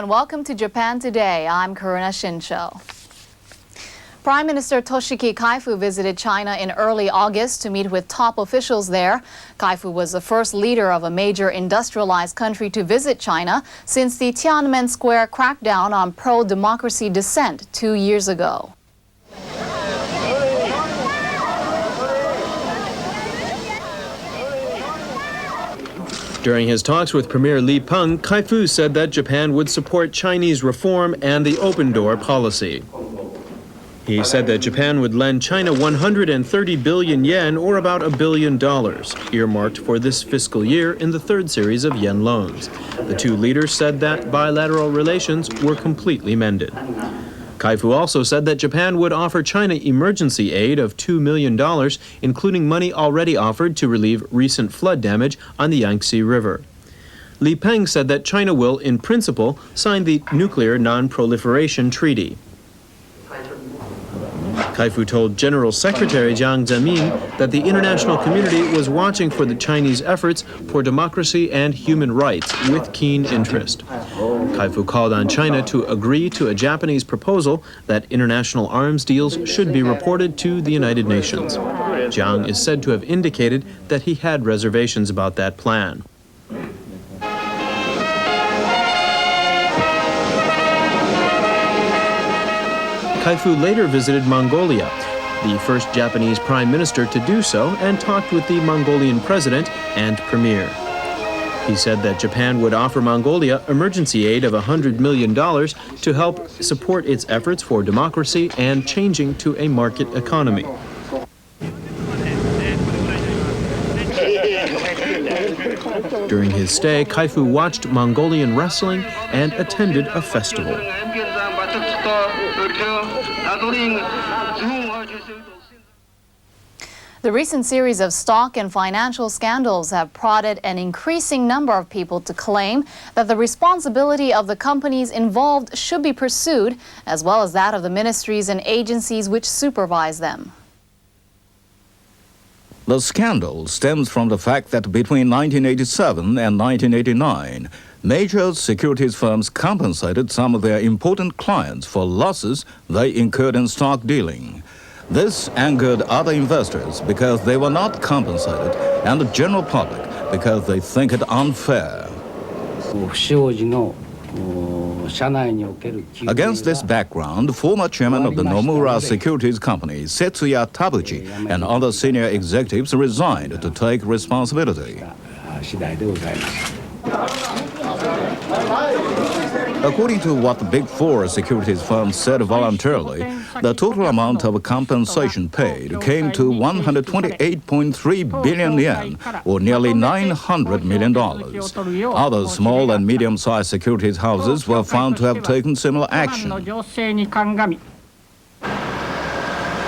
and welcome to Japan Today. I'm Karuna Shinsho. Prime Minister Toshiki Kaifu visited China in early August to meet with top officials there. Kaifu was the first leader of a major industrialized country to visit China since the Tiananmen Square crackdown on pro-democracy dissent 2 years ago. During his talks with Premier Li Peng, Kaifu said that Japan would support Chinese reform and the open door policy. He said that Japan would lend China 130 billion yen, or about $1 billion, earmarked for this fiscal year in the third series of yen loans. The two leaders said that bilateral relations were completely mended. Kaifu also said that Japan would offer China emergency aid of $2 million, including money already offered to relieve recent flood damage on the Yangtze River. Li Peng said that China will, in principle, sign the Nuclear Non-Proliferation Treaty. Kaifu told General Secretary Jiang Zemin that the international community was watching for the Chinese efforts for democracy and human rights with keen interest. Kaifu called on China to agree to a Japanese proposal that international arms deals should be reported to the United Nations. Jiang is said to have indicated that he had reservations about that plan. Kaifu later visited Mongolia, the first Japanese prime minister to do so, and talked with the Mongolian president and premier. He said that Japan would offer Mongolia emergency aid of $100 million to help support its efforts for democracy and changing to a market economy. During his stay, Kaifu watched Mongolian wrestling and attended a festival. The recent series of stock and financial scandals have prodded an increasing number of people to claim that the responsibility of the companies involved should be pursued, as well as that of the ministries and agencies which supervise them. The scandal stems from the fact that between 1987 and 1989, major securities firms compensated some of their important clients for losses they incurred in stock dealing. This angered other investors because they were not compensated, and the general public because they think it unfair. Against this background, former chairman of the Nomura Securities Company, Setsuya Tabuchi, and other senior executives resigned to take responsibility. According to what the Big Four securities firms said voluntarily, the total amount of compensation paid came to 128.3 billion yen, or nearly $900 million. Other small and medium-sized securities houses were found to have taken similar action.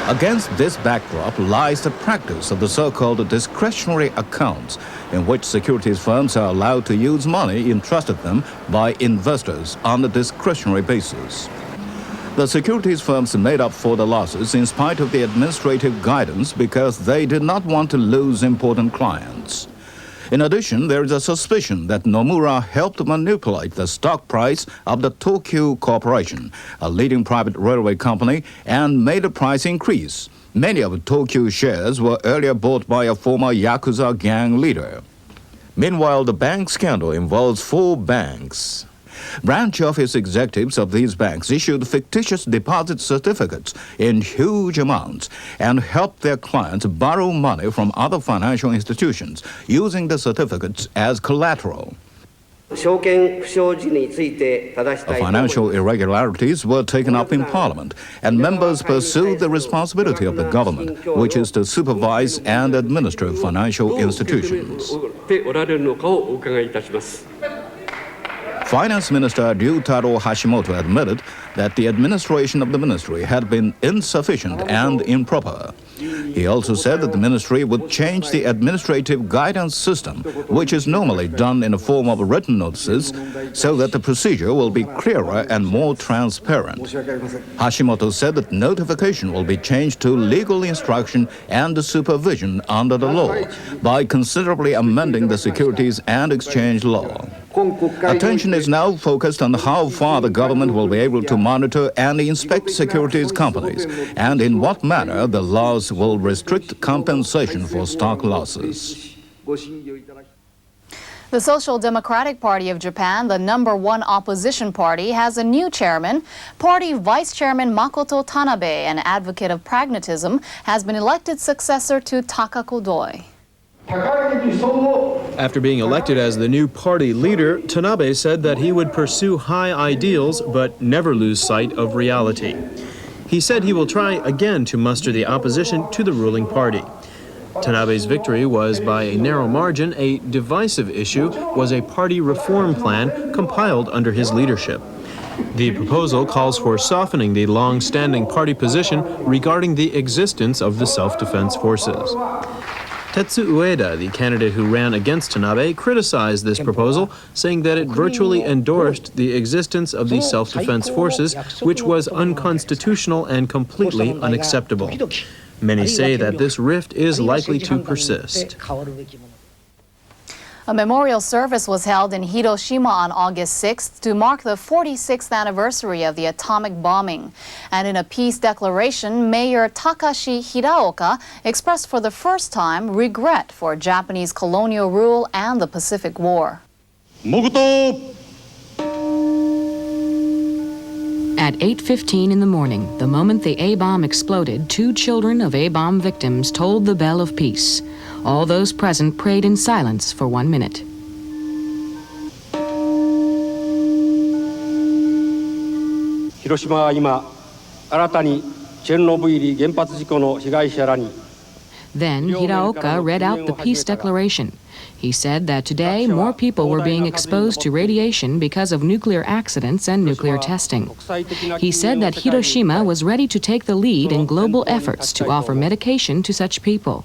Against this backdrop lies the practice of the so-called discretionary accounts, in which securities firms are allowed to use money entrusted them by investors on a discretionary basis. The securities firms made up for the losses in spite of the administrative guidance because they did not want to lose important clients. In addition, there is a suspicion that Nomura helped manipulate the stock price of the Tokyu Corporation, a leading private railway company, and made a price increase. Many of Tokyu shares were earlier bought by a former Yakuza gang leader. Meanwhile, the bank scandal involves 4 banks. Branch office executives of these banks issued fictitious deposit certificates in huge amounts and helped their clients borrow money from other financial institutions, using the certificates as collateral. Financial irregularities were taken up in Parliament, and members pursued the responsibility of the government, which is to supervise and administer financial institutions. Finance Minister Ryutaro Hashimoto admitted that the administration of the ministry had been insufficient and improper. He also said that the ministry would change the administrative guidance system, which is normally done in the form of written notices, so that the procedure will be clearer and more transparent. Hashimoto said that notification will be changed to legal instruction and supervision under the law by considerably amending the Securities and Exchange Law. Attention is now focused on how far the government will be able to monitor and inspect securities companies, and in what manner the laws will restrict compensation for stock losses. The Social Democratic Party of Japan, the #1 opposition party, has a new chairman. Party Vice Chairman Makoto Tanabe, an advocate of pragmatism, has been elected successor to Takako Doi. After being elected as the new party leader, Tanabe said that he would pursue high ideals but never lose sight of reality. He said he will try again to muster the opposition to the ruling party. Tanabe's victory was by a narrow margin. A divisive issue was a party reform plan compiled under his leadership. The proposal calls for softening the long-standing party position regarding the existence of the self-defense forces. Tetsu Ueda, the candidate who ran against Tanabe, criticized this proposal, saying that it virtually endorsed the existence of the self-defense forces, which was unconstitutional and completely unacceptable. Many say that this rift is likely to persist. A memorial service was held in Hiroshima on August 6th to mark the 46th anniversary of the atomic bombing. And in a peace declaration, Mayor Takashi Hiraoka expressed for the first time regret for Japanese colonial rule and the Pacific War. At 8:15 in the morning, the moment the A-bomb exploded, 2 children of A-bomb victims tolled the bell of peace. All those present prayed in silence for 1 minute. Then Hiraoka read out the peace declaration. He said that today more people were being exposed to radiation because of nuclear accidents and nuclear testing. He said that Hiroshima was ready to take the lead in global efforts to offer medication to such people.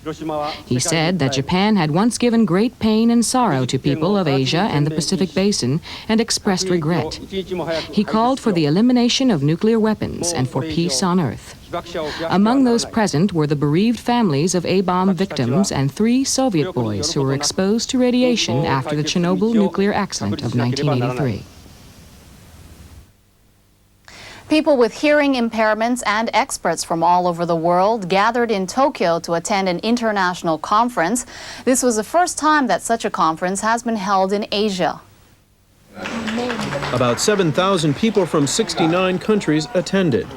He said that Japan had once given great pain and sorrow to people of Asia and the Pacific Basin and expressed regret. He called for the elimination of nuclear weapons and for peace on Earth. Among those present were the bereaved families of A-bomb victims and 3 Soviet boys who were exposed to radiation after the Chernobyl nuclear accident of 1983. People with hearing impairments and experts from all over the world gathered in Tokyo to attend an international conference. This was the first time that such a conference has been held in Asia. About 7,000 people from 69 countries attended.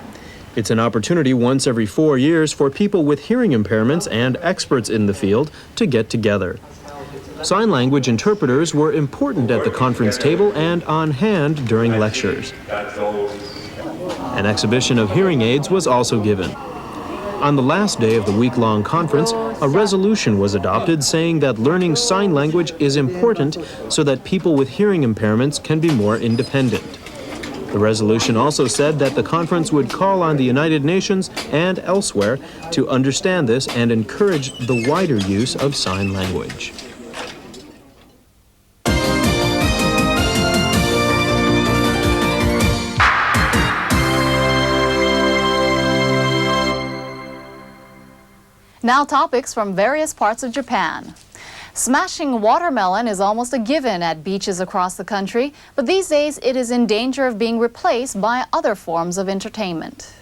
It's an opportunity once every 4 years for people with hearing impairments and experts in the field to get together. Sign language interpreters were important at the conference table and on hand during lectures. An exhibition of hearing aids was also given. On the last day of the week-long conference, a resolution was adopted saying that learning sign language is important so that people with hearing impairments can be more independent. The resolution also said that the conference would call on the United Nations and elsewhere to understand this and encourage the wider use of sign language. Now topics from various parts of Japan. Smashing watermelon is almost a given at beaches across the country, but these days it is in danger of being replaced by other forms of entertainment.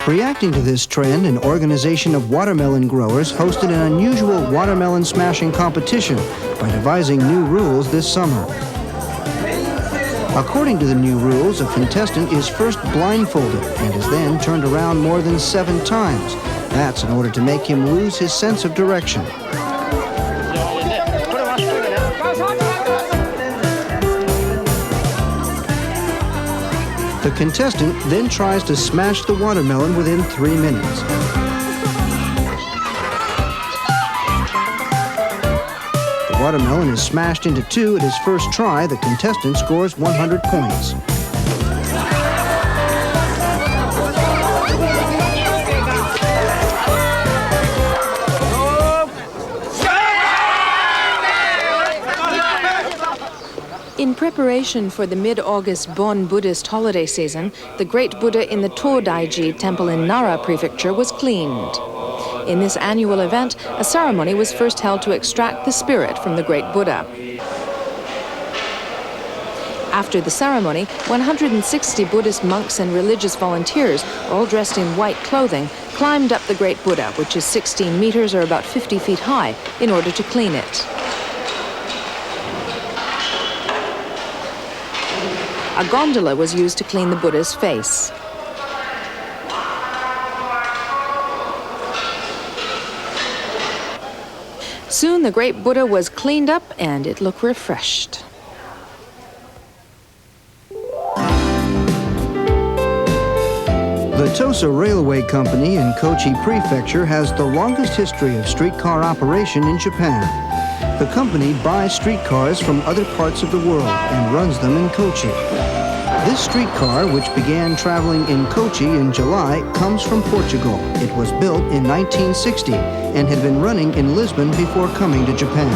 Reacting to this trend, an organization of watermelon growers hosted an unusual watermelon smashing competition by devising new rules this summer. According to the new rules, a contestant is first blindfolded and is then turned around more than 7 times. That's in order to make him lose his sense of direction. The contestant then tries to smash the watermelon within 3 minutes. The watermelon is smashed into 2 at his first try. The contestant scores 100 points. In preparation for the mid-August Bon Buddhist holiday season, the great Buddha in the Todaiji temple in Nara Prefecture was cleaned. In this annual event, a ceremony was first held to extract the spirit from the great Buddha. After the ceremony, 160 Buddhist monks and religious volunteers, all dressed in white clothing, climbed up the great Buddha, which is 16 meters or about 50 feet high, in order to clean it. A gondola was used to clean the Buddha's face. Soon the great Buddha was cleaned up and it looked refreshed. The Tosa Railway Company in Kochi Prefecture has the longest history of streetcar operation in Japan. The company buys streetcars from other parts of the world and runs them in Kochi. This streetcar, which began traveling in Kochi in July, comes from Portugal. It was built in 1960 and had been running in Lisbon before coming to Japan.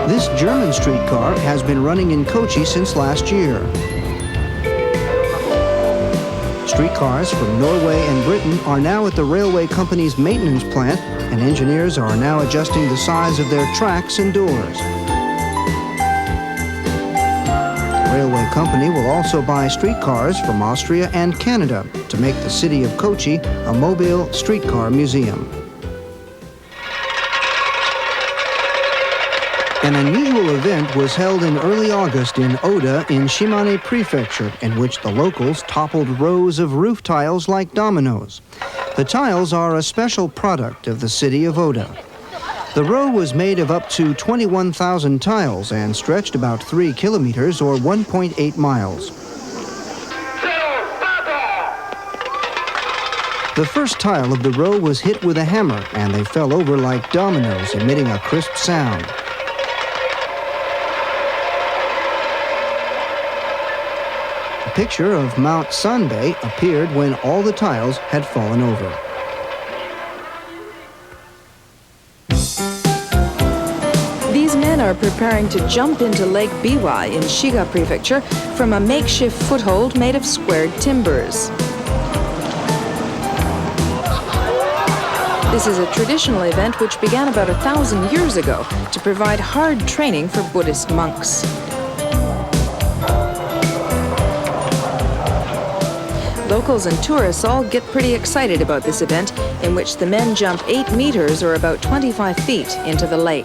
This German streetcar has been running in Kochi since last year. Streetcars from Norway and Britain are now at the railway company's maintenance plant, and engineers are now adjusting the size of their tracks and doors. The railway company will also buy streetcars from Austria and Canada to make the city of Kochi a mobile streetcar museum. An unusual event was held in early August in Oda in Shimane Prefecture, in which the locals toppled rows of roof tiles like dominoes. The tiles are a special product of the city of Oda. The row was made of up to 21,000 tiles and stretched about 3 kilometers or 1.8 miles. The first tile of the row was hit with a hammer, and they fell over like dominoes, emitting a crisp sound. A picture of Mount Sanbei appeared when all the tiles had fallen over. These men are preparing to jump into Lake Biwa in Shiga Prefecture from a makeshift foothold made of squared timbers. This is a traditional event which began about 1,000 years ago to provide hard training for Buddhist monks. Locals and tourists all get pretty excited about this event, in which the men jump 8 meters or about 25 feet into the lake.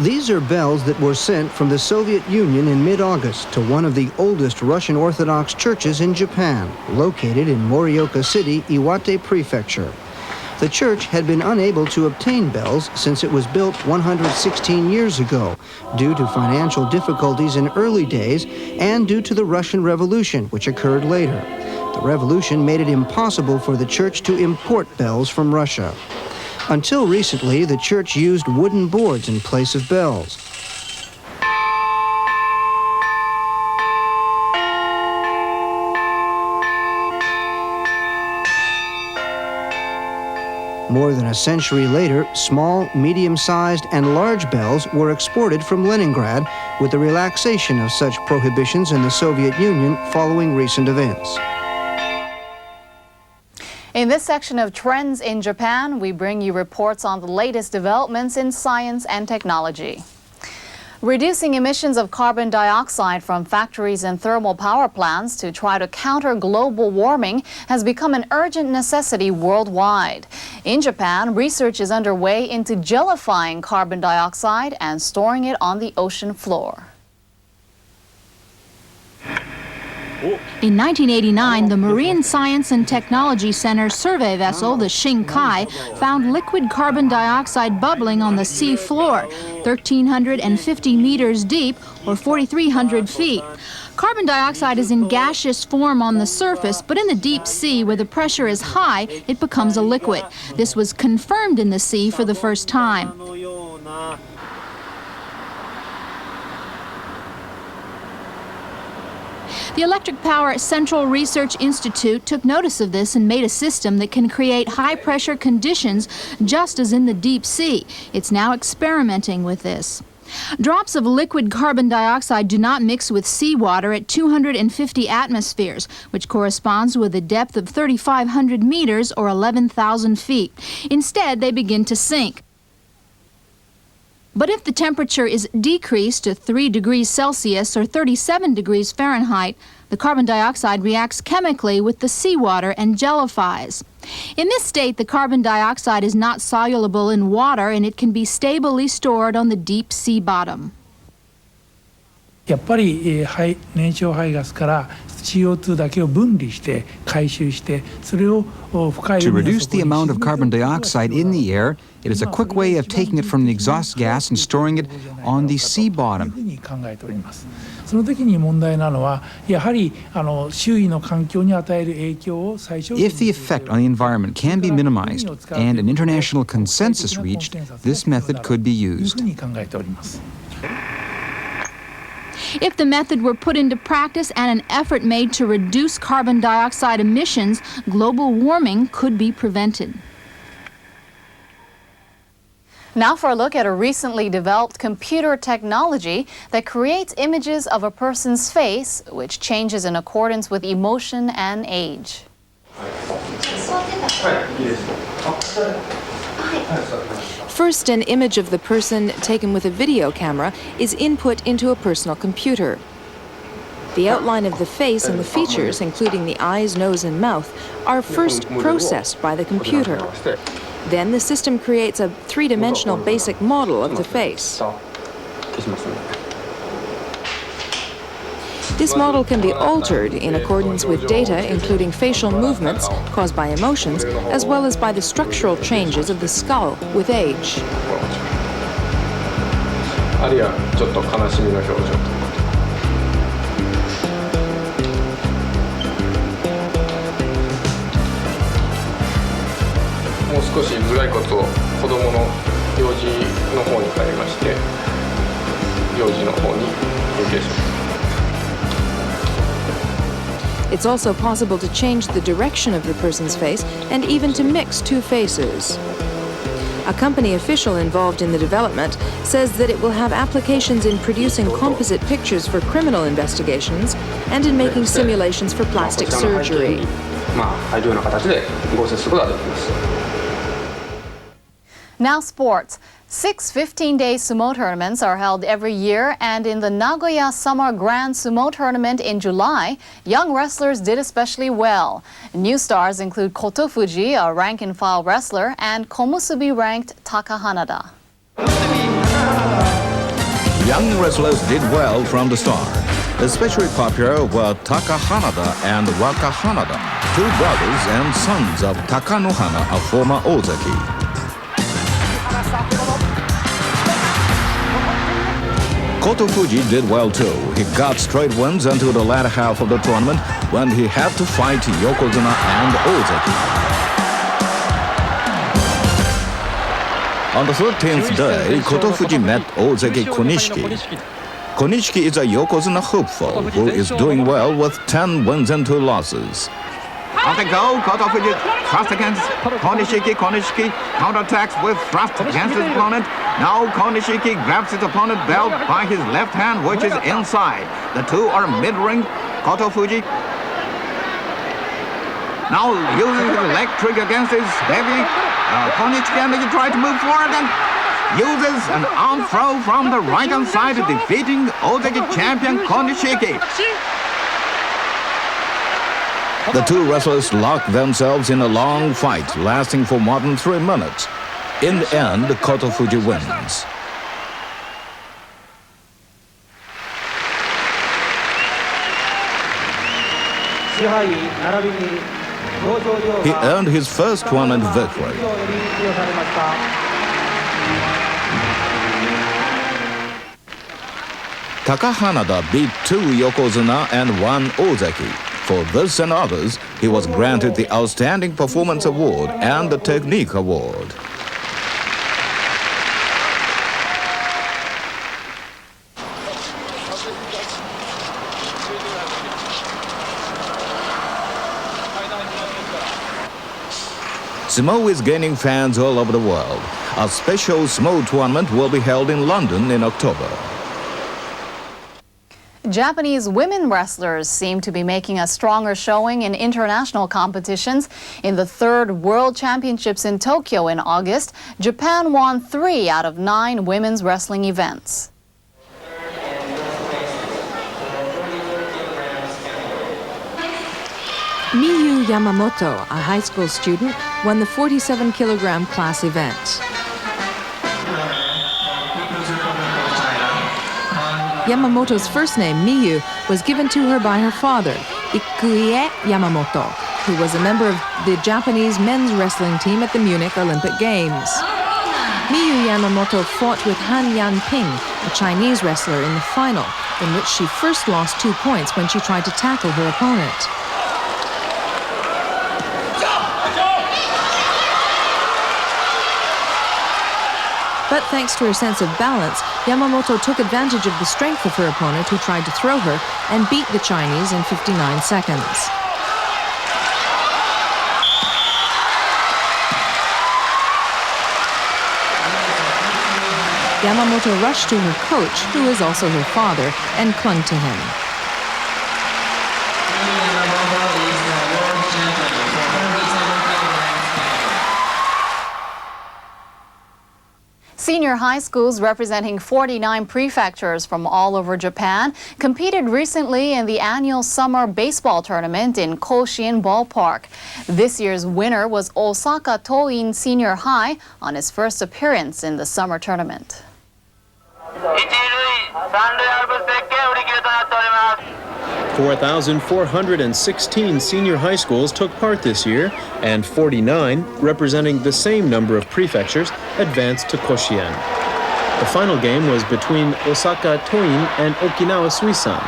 These are bells that were sent from the Soviet Union in mid-August to one of the oldest Russian Orthodox churches in Japan, located in Morioka City, Iwate Prefecture. The church had been unable to obtain bells since it was built 116 years ago, due to financial difficulties in early days and due to the Russian Revolution, which occurred later. The revolution made it impossible for the church to import bells from Russia. Until recently, the church used wooden boards in place of bells. More than a century later, small, medium-sized, and large bells were exported from Leningrad with the relaxation of such prohibitions in the Soviet Union following recent events. In this section of Trends in Japan, we bring you reports on the latest developments in science and technology. Reducing emissions of carbon dioxide from factories and thermal power plants to try to counter global warming has become an urgent necessity worldwide. In Japan, research is underway into gelifying carbon dioxide and storing it on the ocean floor. In 1989, the Marine Science and Technology Center survey vessel, the Shinkai, found liquid carbon dioxide bubbling on the sea floor, 1,350 meters deep, or 4,300 feet. Carbon dioxide is in gaseous form on the surface, but in the deep sea, where the pressure is high, it becomes a liquid. This was confirmed in the sea for the first time. The Electric Power Central Research Institute took notice of this and made a system that can create high-pressure conditions just as in the deep sea. It's now experimenting with this. Drops of liquid carbon dioxide do not mix with seawater at 250 atmospheres, which corresponds with a depth of 3,500 meters or 11,000 feet. Instead, they begin to sink. But if the temperature is decreased to 3 degrees Celsius or 37 degrees Fahrenheit, the carbon dioxide reacts chemically with the seawater and jellifies. In this state, the carbon dioxide is not soluble in water and it can be stably stored on the deep sea bottom. やっぱり燃焼排ガスから CO2 だけを分離して回収してそれを深い To reduce the amount of carbon dioxide in the air, it is a quick way of taking it from the exhaust gas and storing it on the sea bottom. 考えております。その時に問題なのはやはり周囲の環境に与える影響を最小限に If the effect on the environment can be minimized and an international consensus reached, this method could be という used. ふうに考えております。 If the method were put into practice and an effort made to reduce carbon dioxide emissions, global warming could be prevented. Now for a look at a recently developed computer technology that creates images of a person's face, which changes in accordance with emotion and age. First, an image of the person taken with a video camera is input into a personal computer. The outline of the face and the features, including the eyes, nose, and mouth, are first processed by the computer. Then the system creates a three-dimensional basic model of the face. This model can be altered in accordance with data including facial movements caused by emotions, as well as by the structural changes of the skull with age. あるいはちょっと悲しみの表情とか。もう少し頭蓋骨を子供の幼児の方に変えまして、幼児の方に変形します。 It's also possible to change the direction of the person's face and even to mix two faces. A company official involved in the development says that it will have applications in producing composite pictures for criminal investigations and in making simulations for plastic surgery. Now sports. 6 15-day sumo tournaments are held every year, and in the Nagoya Summer Grand Sumo Tournament in July, young wrestlers did especially well. New stars include Koto Fuji, a rank-and-file wrestler, and Komusubi-ranked Taka Hanada. Young wrestlers did well from the start. Especially popular were Taka Hanada and Waka Hanada, two brothers and sons of Takanohana, a former Ozaki. Koto Fuji did well too. He got straight wins until the latter half of the tournament when he had to fight Yokozuna and Ozaki. On the 13th day, Koto Fuji met Ozaki Konishiki. Konishiki is a Yokozuna hopeful who is doing well with 10 wins and 2 losses. On the go, Koto Fuji thrust against Konishiki. Konishiki counterattacks with thrust against his opponent. Now Konishiki grabs his opponent's belt by his left hand, which is inside. The two are mid-ring. Koto Fuji now using his leg trick against his heavy. Konishiki and he tries to move forward and uses an arm throw from the right-hand side, defeating Ozaki champion Konishiki. The two wrestlers locked themselves in a long fight, lasting for more than 3 minutes. In the end, Koto Fuji wins. He earned his first tournament victory. Taka Hanada beat 2 Yokozuna and 1 Ozaki. For this and others, he was granted the Outstanding Performance Award and the Technique Award. Sumo is gaining fans all over the world. A special small tournament will be held in London in October. Japanese women wrestlers seem to be making a stronger showing in international competitions. In the third World Championships in Tokyo in August, Japan won 3 out of 9 women's wrestling events. Miyu Yamamoto, a high school student, won the 47-kilogram class event. Yamamoto's first name, Miyu, was given to her by her father, Ikuie Yamamoto, who was a member of the Japanese men's wrestling team at the Munich Olympic Games. Miyu Yamamoto fought with Han Yanping, a Chinese wrestler, in the final, in which she first lost 2 points when she tried to tackle her opponent. But thanks to her sense of balance, Yamamoto took advantage of the strength of her opponent, who tried to throw her, and beat the Chinese in 59 seconds. Yamamoto rushed to her coach, who is also her father, and clung to him. Senior high schools representing 49 prefectures from all over Japan competed recently in the annual summer baseball tournament in Koshien Ballpark. This year's winner was Osaka Toin Senior High on his first appearance in the summer tournament. 4,416 senior high schools took part this year, and 49, representing the same number of prefectures, advanced to Koshien. The final game was between Osaka Toin and Okinawa Suisan.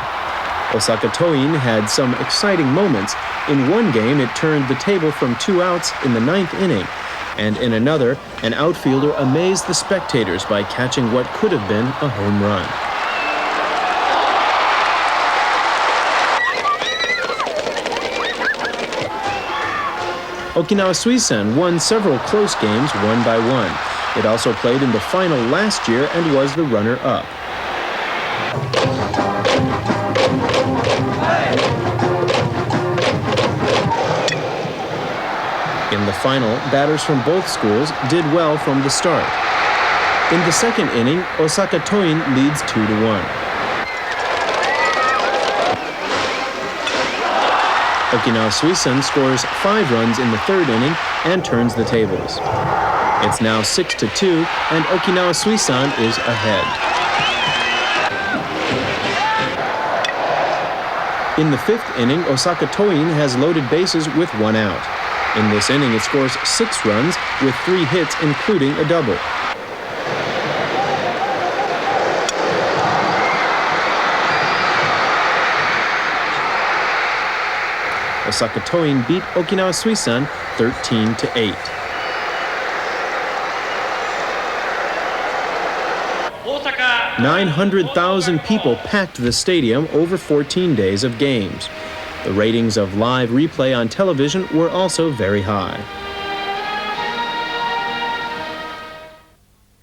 Osaka Toin had some exciting moments. In one game, it turned the table from 2 outs in the 9th inning, and in another, an outfielder amazed the spectators by catching what could have been a home run. Okinawa Suisan won several close games 1 by 1. It also played in the final last year and was the runner-up. In the final, batters from both schools did well from the start. In the second inning, Osaka Toin leads 2-1. Okinawa Suisan scores 5 runs in the third inning and turns the tables. It's now 6-2, and Okinawa Suisan is ahead. In the 5th inning, Osaka Toin has loaded bases with 1 out. In this inning, it scores 6 runs with 3 hits, including a double. Osaka Toin beat Okinawa Suisan 13-8. Osaka. 900,000 people packed the stadium over 14 days of games. The ratings of live replay on television were also very high.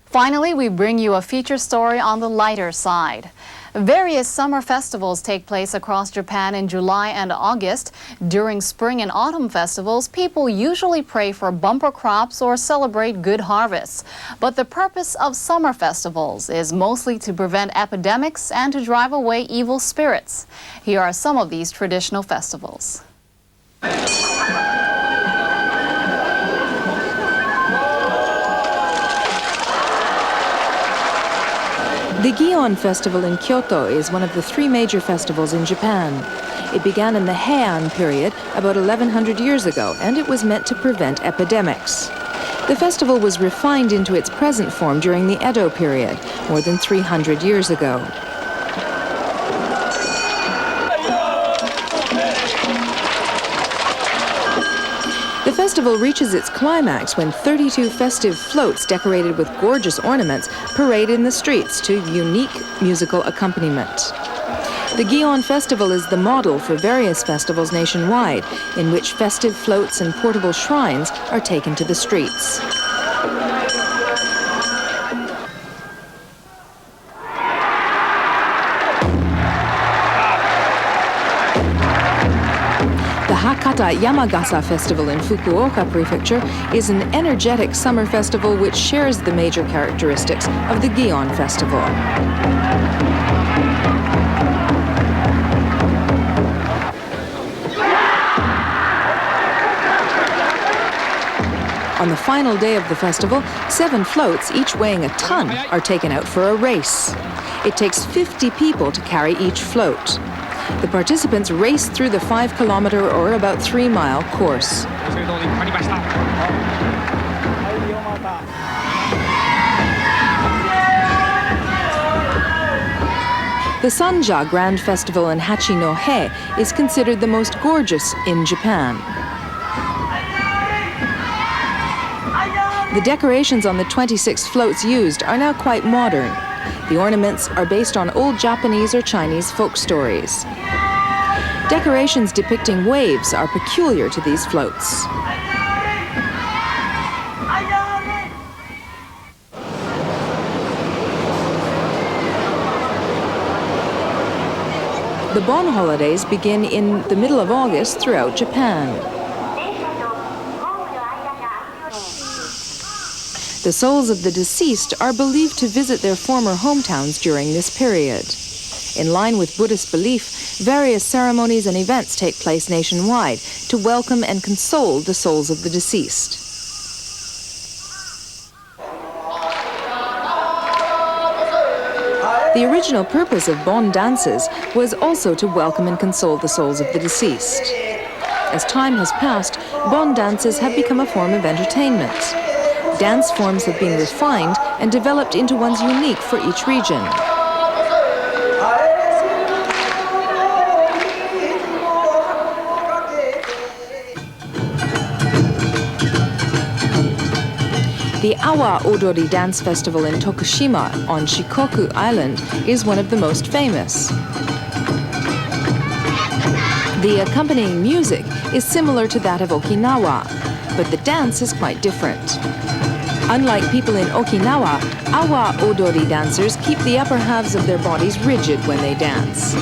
Finally, we bring you a feature story on the lighter side. Various summer festivals take place across Japan in July and August. During spring and autumn festivals, people usually pray for bumper crops or celebrate good harvests. But the purpose of summer festivals is mostly to prevent epidemics and to drive away evil spirits. Here are some of these traditional festivals. The Gion Festival in Kyoto is one of the 3 major festivals in Japan. It began in the Heian period about 1100 years ago, and it was meant to prevent epidemics. The festival was refined into its present form during the Edo period, more than 300 years ago. The festival reaches its climax when 32 festive floats decorated with gorgeous ornaments parade in the streets to unique musical accompaniment. The Gion Festival is the model for various festivals nationwide, in which festive floats and portable shrines are taken to the streets. Hakata Yamagasa Festival in Fukuoka Prefecture is an energetic summer festival which shares the major characteristics of the Gion Festival. On the final day of the festival, 7 floats, each weighing a ton, are taken out for a race. It takes 50 people to carry each float. The participants race through the 5-kilometer or about 3-mile course. The Sanja Grand Festival in Hachinohe is considered the most gorgeous in Japan. The decorations on the 26 floats used are now quite modern. The ornaments are based on old Japanese or Chinese folk stories. Decorations depicting waves are peculiar to these floats. The Bon holidays begin in the middle of August throughout Japan. The souls of the deceased are believed to visit their former hometowns during this period. In line with Buddhist belief, various ceremonies and events take place nationwide to welcome and console the souls of the deceased. The original purpose of Bon dances was also to welcome and console the souls of the deceased. As time has passed, Bon dances have become a form of entertainment. Dance forms have been refined and developed into ones unique for each region. The Awa Odori Dance Festival in Tokushima on Shikoku Island is one of the most famous. The accompanying music is similar to that of Okinawa, but the dance is quite different. Unlike people in Okinawa, Awa Odori dancers keep the upper halves of their bodies rigid when they dance.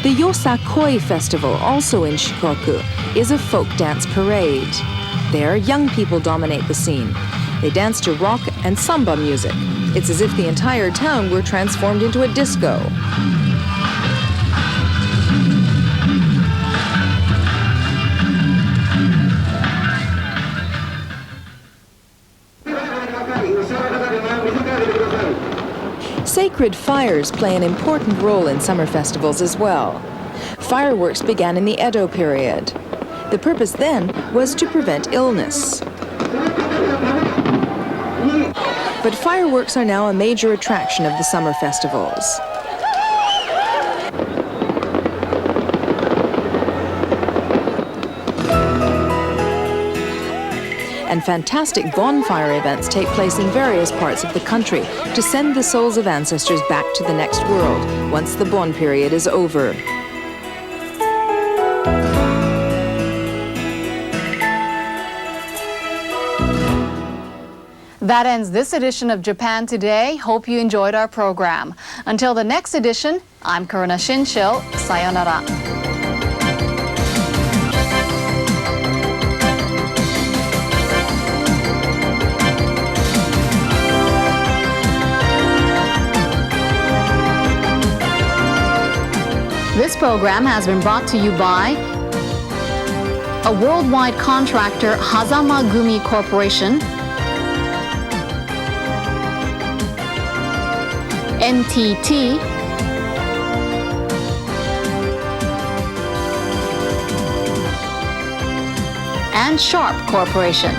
The Yosakoi Festival, also in Shikoku, is a folk dance parade. There, young people dominate the scene. They dance to rock and samba music. It's as if the entire town were transformed into a disco. Sacred fires play an important role in summer festivals as well. Fireworks began in the Edo period. The purpose then was to prevent illness. But fireworks are now a major attraction of the summer festivals. And fantastic bonfire events take place in various parts of the country to send the souls of ancestors back to the next world once the Bon period is over. That ends this edition of Japan Today. Hope you enjoyed our program. Until the next edition, I'm Karuna Shinshil. Sayonara. This program has been brought to you by a worldwide contractor, Hazama Gumi Corporation, NTT, and Sharp Corporation.